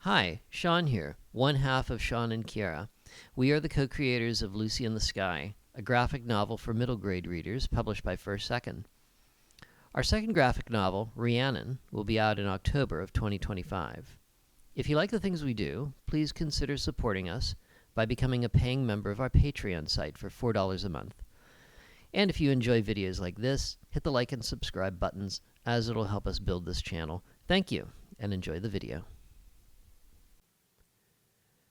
Hi, Sean here, one half of Sean and Kiara. We are the co-creators of Lucy in the Sky, a graphic novel for middle grade readers published by First Second. Our second graphic novel, Rhiannon, will be out in October of 2025. If you like the things we do, please consider supporting us by becoming a paying member of our Patreon site for $4 a month. And if you enjoy videos like this, hit the like and subscribe buttons, as it'll help us build this channel. Thank you, and enjoy the video.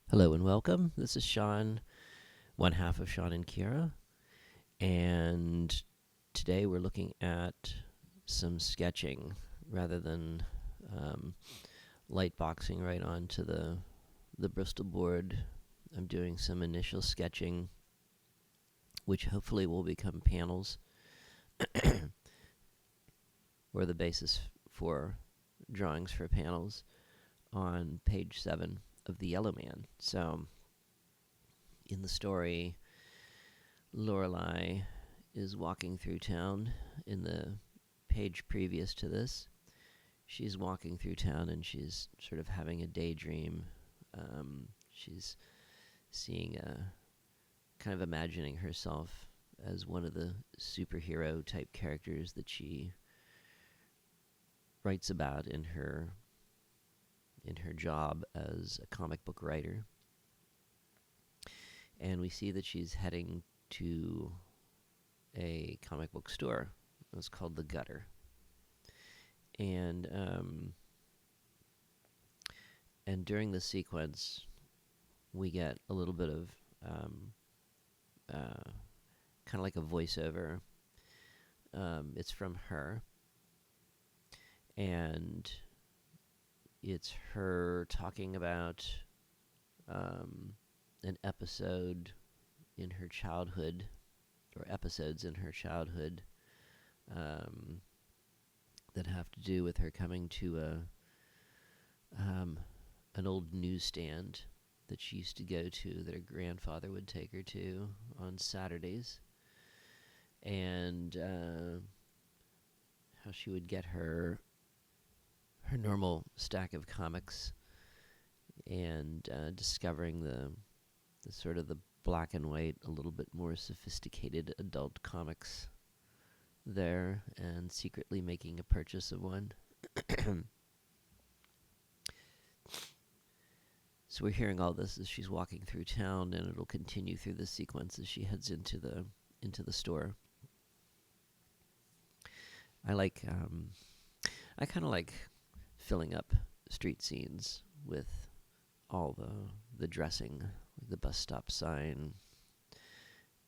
Hello and welcome. This is Sean, one half of Sean and Kiara, and today we're looking at some sketching rather than light boxing right onto the Bristol board. I'm doing some initial sketching, which hopefully will become panels or the basis for drawings for panels on page 7 of the Yellow Man. So, in the story, Lorelei is walking through town. In the page previous to this, she's walking through town and she's sort of having a daydream. She's seeing kind of imagining herself as one of the superhero type characters that she writes about in her job as a comic book writer. And we see that she's heading to a comic book store. It's called The Gutter. And during the sequence, we get a little bit of kind of like a voiceover. It's from her. And it's her talking about an episode in her childhood, or episodes in her childhood, that have to do with her coming to an old newsstand that she used to go to, that her grandfather would take her to on Saturdays, and how she would get her normal stack of comics, and discovering the sort of the black and white, a little bit more sophisticated adult comics there, and secretly making a purchase of one. So we're hearing all this as she's walking through town, and it'll continue through the sequence as she heads into the store. I kind of like filling up street scenes with all the dressing, like the bus stop sign,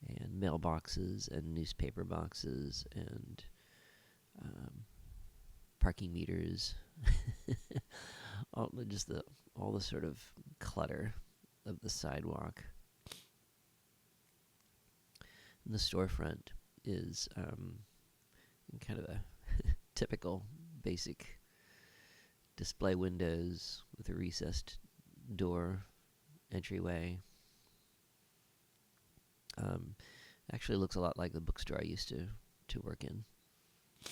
and mailboxes, and newspaper boxes, and parking meters, all the sort of clutter of the sidewalk. And the storefront is kind of a typical basic display windows with a recessed door entryway. Actually looks a lot like the bookstore I used to work in. I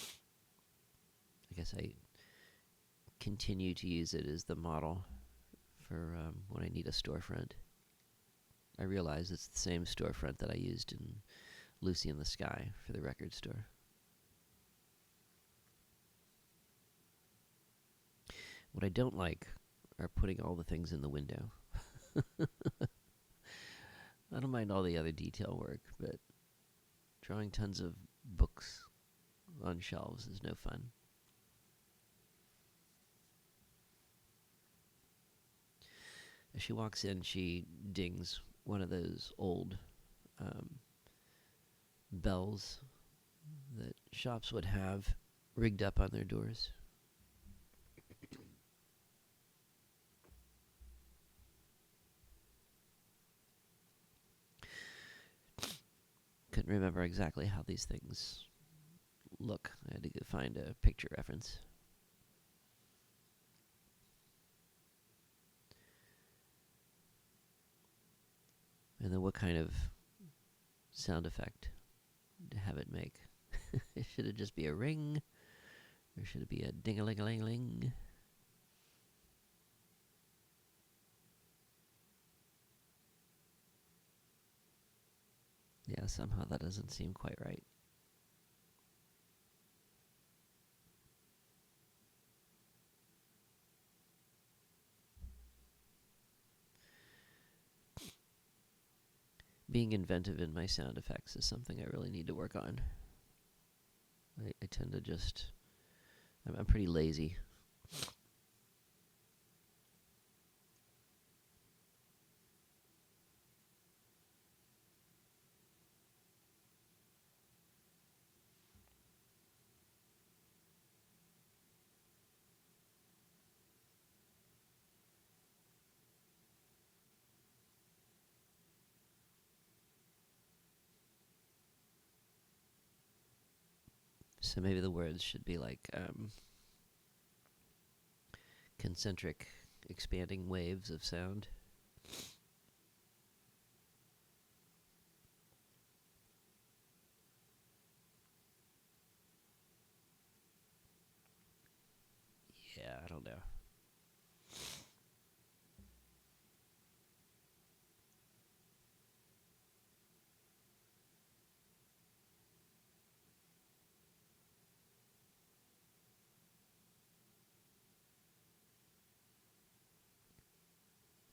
guess I continue to use it as the model for when I need a storefront. I realize it's the same storefront that I used in Lucy in the Sky for the record store. What I don't like are putting all the things in the window. I don't mind all the other detail work, but drawing tons of books on shelves is no fun. As she walks in, she dings one of those old bells that shops would have rigged up on their doors. Couldn't remember exactly how these things look. I had to go find a picture reference. And then what kind of sound effect to have it make? Should it just be a ring? Or should it be a ding-a-ling-a-ling-ling? Yeah, somehow that doesn't seem quite right. Being inventive in my sound effects is something I really need to work on. I tend to just... I'm pretty lazy. So maybe the words should be like concentric expanding waves of sound. Yeah, I don't know.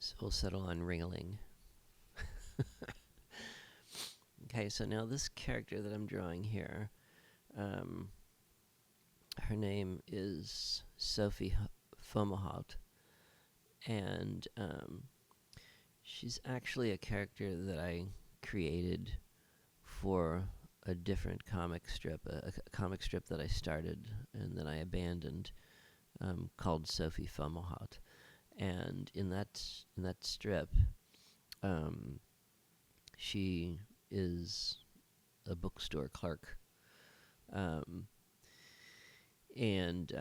So we'll settle on ringling. Okay, so now this character that I'm drawing here, her name is Sophie Fomohaut, and she's actually a character that I created for a different comic strip, a comic strip that I started and then I abandoned, called Sophie Fomohaut. And in that strip, um, she is a bookstore clerk, um, and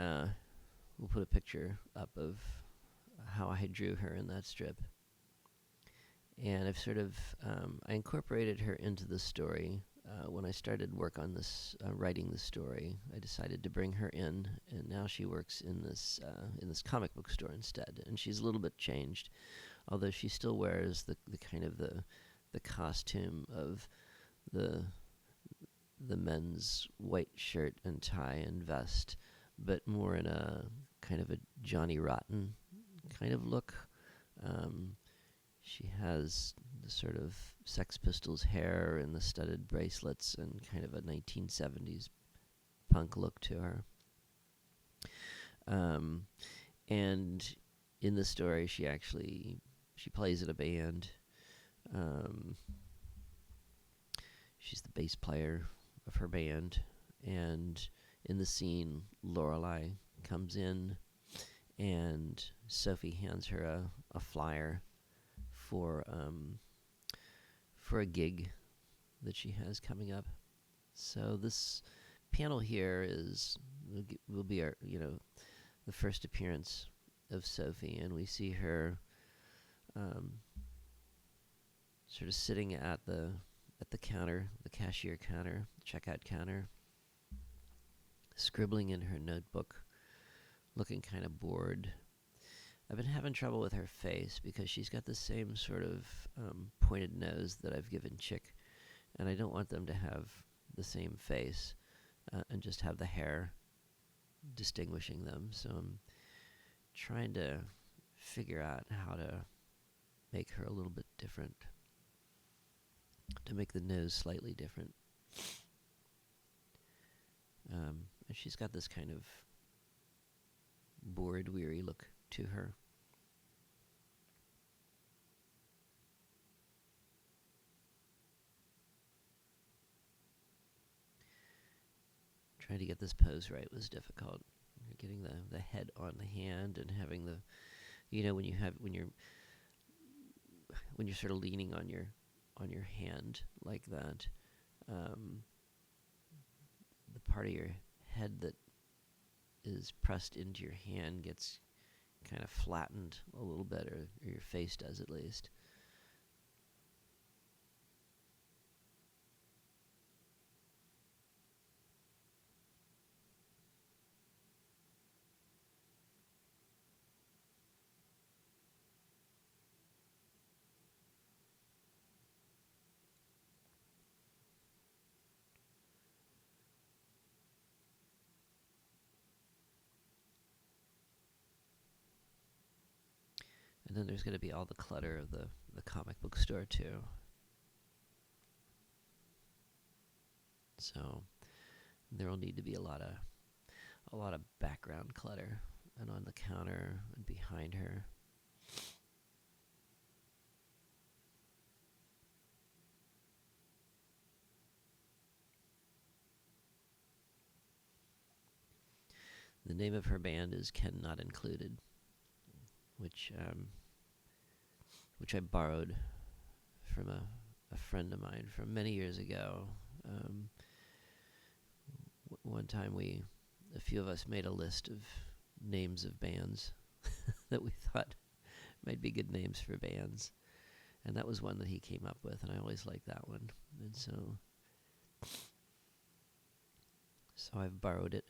we'll put a picture up of how I drew her in that strip. And I've sort of I incorporated her into the story. When I started work on this, writing the story, I decided to bring her in, and now she works in this comic book store instead. And she's a little bit changed, although she still wears the kind of the costume of the men's white shirt and tie and vest, but more in a kind of a Johnny Rotten kind of look. She has the sort of Sex Pistols hair and the studded bracelets and kind of a 1970s punk look to her. And in the story, she plays in a band. She's the bass player of her band, and in the scene, Lorelei comes in, and Sophie hands her a flyer for a gig that she has coming up. So this panel here will be our the first appearance of Sophie, and we see her sort of sitting at the counter, the cashier counter, checkout counter, scribbling in her notebook, looking kind of bored. I've been having trouble with her face because she's got the same sort of pointed nose that I've given Chick, and I don't want them to have the same face and just have the hair distinguishing them. So I'm trying to figure out how to make her a little bit different, to make the nose slightly different. And she's got this kind of bored, weary look to her. Trying to get this pose right was difficult. Getting the head on the hand and having the, when you're sort of leaning on your hand like that, the part of your head that is pressed into your hand gets kind of flattened a little bit, or your face does at least. And then there's going to be all the clutter of the comic book store too. So there will need to be a lot of background clutter, and on the counter and behind her. The name of her band is Ken Not Included, which I borrowed from a friend of mine from many years ago. One time a few of us made a list of names of bands that we thought might be good names for bands. And that was one that he came up with, and I always liked that one. And so I've borrowed it.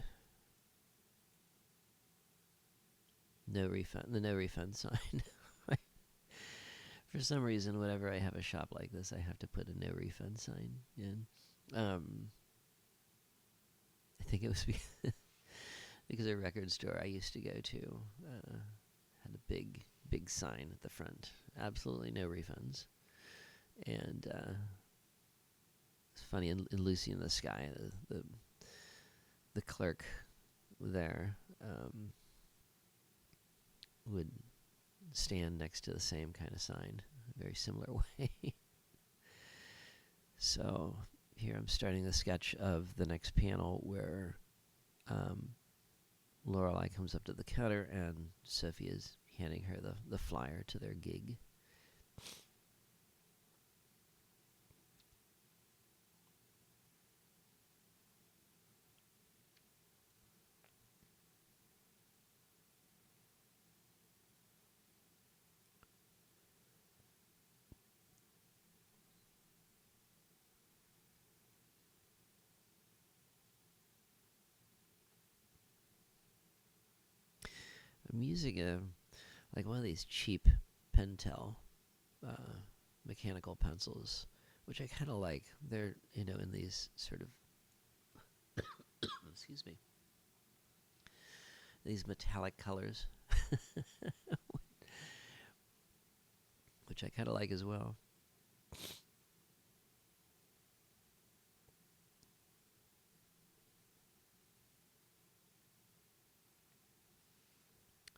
No refund. The no refund sign. For some reason, whenever I have a shop like this, I have to put a no refund sign in. I think it was because a record store I used to go to had a big sign at the front. Absolutely no refunds. And it's funny, in Lucy in the Sky, the clerk there would stand next to the same kind of sign, very similar way. So here I'm starting the sketch of the next panel where Lorelei comes up to the counter and Sophie is handing her the flyer to their gig. I'm using like one of these cheap Pentel mechanical pencils, which I kind of like. They're, in these sort of excuse me, these metallic colors, which I kind of like as well.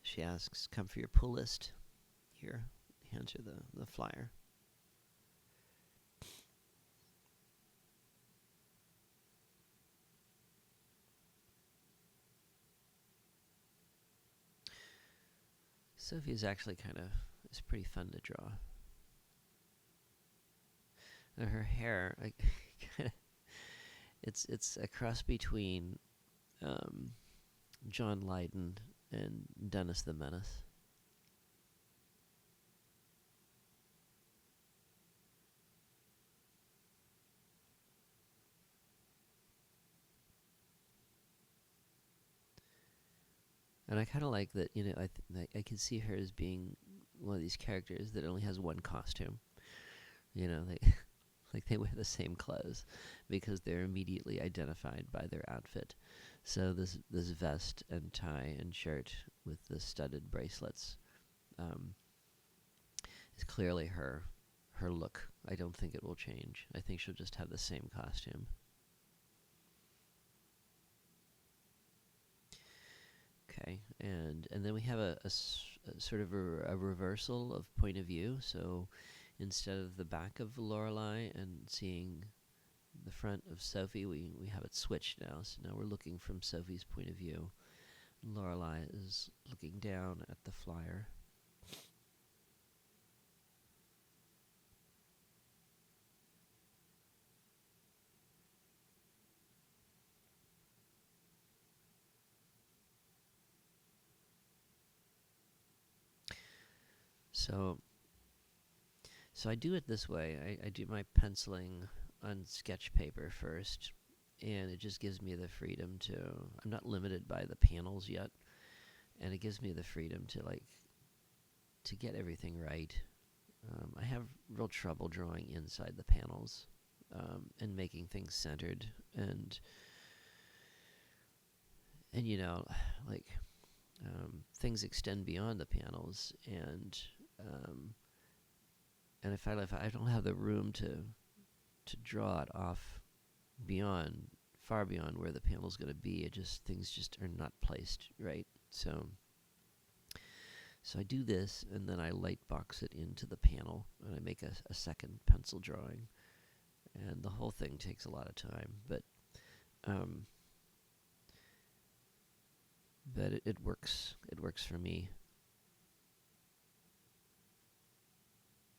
She asks, "Come for your pull list." Here, hands her the flyer. Sophie is actually it's pretty fun to draw. And her hair, it's a cross between John Lydon and Dennis the Menace. And I kind of like that, I can see her as being one of these characters that only has one costume. They they wear the same clothes because they're immediately identified by their outfit. So this vest and tie and shirt with the studded bracelets is clearly her look. I don't think it will change. I think she'll just have the same costume. Okay, and then we have a sort of a reversal of point of view. So instead of the back of Lorelei and seeing the front of Sophie, we have it switched now. So now we're looking from Sophie's point of view. Lorelei is looking down at the flyer. So I do it this way. I do my penciling on sketch paper first, and it just gives me the freedom to... I'm not limited by the panels yet, and it gives me the freedom to get everything right. I have real trouble drawing inside the panels and making things centered, and things extend beyond the panels, and And if I don't have the room to draw it off far beyond where the panel's going to be, things just are not placed right. So I do this, and then I light box it into the panel, and I make a second pencil drawing, and the whole thing takes a lot of time, but it works. It works for me.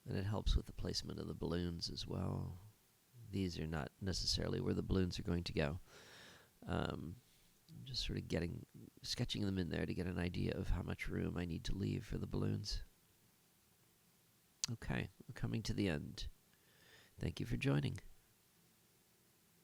And it helps with the placement of the balloons as well. These are not necessarily where the balloons are going to go. Just sort of sketching them in there to get an idea of how much room I need to leave for the balloons. Okay, we're coming to the end. Thank you for joining.